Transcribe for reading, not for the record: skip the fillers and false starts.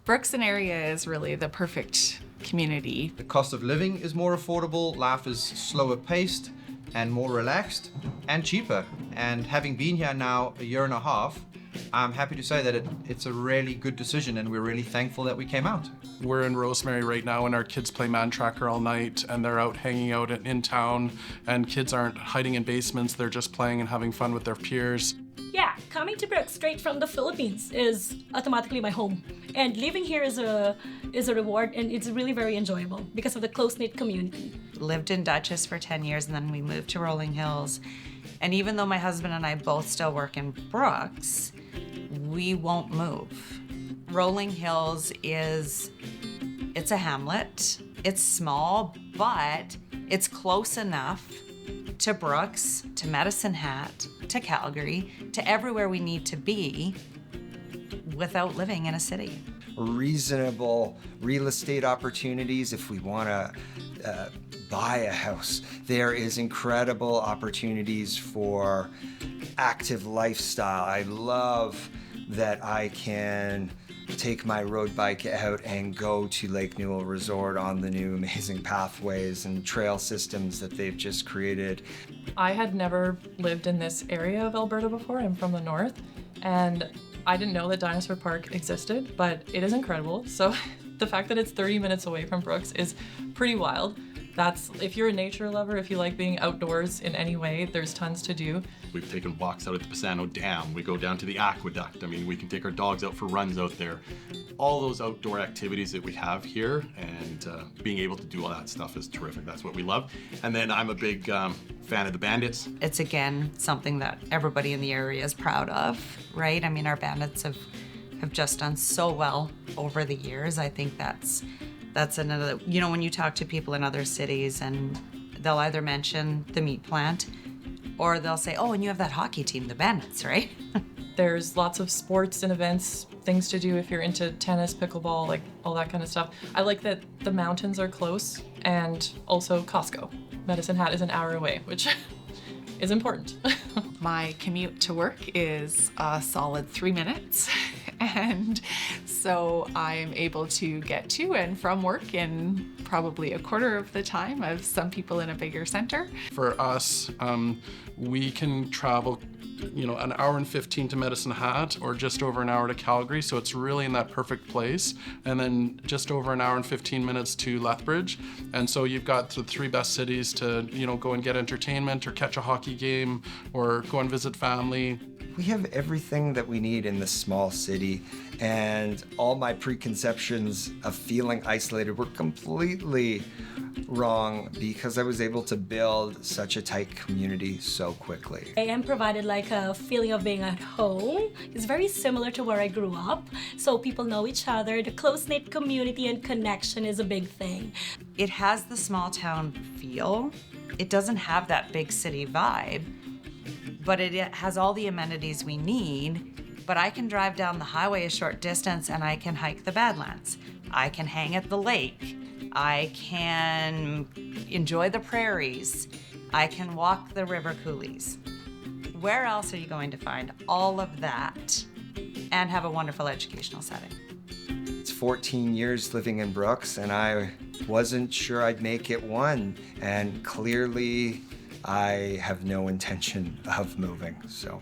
Brooks and area is really the perfect community. The cost of living is more affordable, life is slower paced and more relaxed and cheaper. And having been here now a year and a half, I'm happy to say that it's a really good decision and we're really thankful that we came out. We're in Rosemary right now and our kids play Man Tracker all night and they're out hanging out in town, and kids aren't hiding in basements, they're just playing and having fun with their peers. Yeah, coming to Brooks straight from the Philippines is automatically my home. And living here is a reward, and it's really very enjoyable because of the close-knit community. Lived in Dutchess for 10 years and then we moved to Rolling Hills. And even though my husband and I both still work in Brooks, we won't move. Rolling Hills it's a hamlet. It's small, but it's close enough to Brooks, to Medicine Hat, to Calgary, to everywhere we need to be without living in a city. Reasonable real estate opportunities if we want to buy a house. There is incredible opportunities for active lifestyle. I love that I can take my road bike out and go to Lake Newell Resort on the new amazing pathways and trail systems that they've just created. I had never lived in this area of Alberta before. I'm from the north, and I didn't know that Dinosaur Park existed, but it is incredible. So the fact that it's 30 minutes away from Brooks is pretty wild. If you're a nature lover, if you like being outdoors in any way, there's tons to do. We've taken walks out at the Pisano Dam. We go down to the aqueduct. I mean, we can take our dogs out for runs out there. All those outdoor activities that we have here, and being able to do all that stuff is terrific. That's what we love. And then I'm a big fan of the Bandits. It's again something that everybody in the area is proud of, right? I mean, our Bandits have just done so well over the years. I think that's another, when you talk to people in other cities and they'll either mention the meat plant or they'll say, oh, and you have that hockey team, the Bandits, right? There's lots of sports and events, things to do if you're into tennis, pickleball, like all that kind of stuff. I like that the mountains are close, and also Costco. Medicine Hat is an hour away, which is important. My commute to work is a solid 3 minutes. And so I'm able to get to and from work in probably a quarter of the time of some people in a bigger center. For us, we can travel an hour and 15 to Medicine Hat or just over an hour to Calgary, so it's really in that perfect place. And then just over an hour and 15 minutes to Lethbridge. And so you've got the three best cities to, go and get entertainment or catch a hockey game or go and visit family. We have everything that we need in this small city, and all my preconceptions of feeling isolated were completely wrong because I was able to build such a tight community so quickly. I am provided like a feeling of being at home. It's very similar to where I grew up, so people know each other. The close-knit community and connection is a big thing. It has the small town feel. It doesn't have that big city vibe, but it has all the amenities we need. But I can drive down the highway a short distance and I can hike the Badlands. I can hang at the lake. I can enjoy the prairies. I can walk the river coulees. Where else are you going to find all of that and have a wonderful educational setting? It's 14 years living in Brooks, and I wasn't sure I'd make it one. And clearly, I have no intention of moving, so.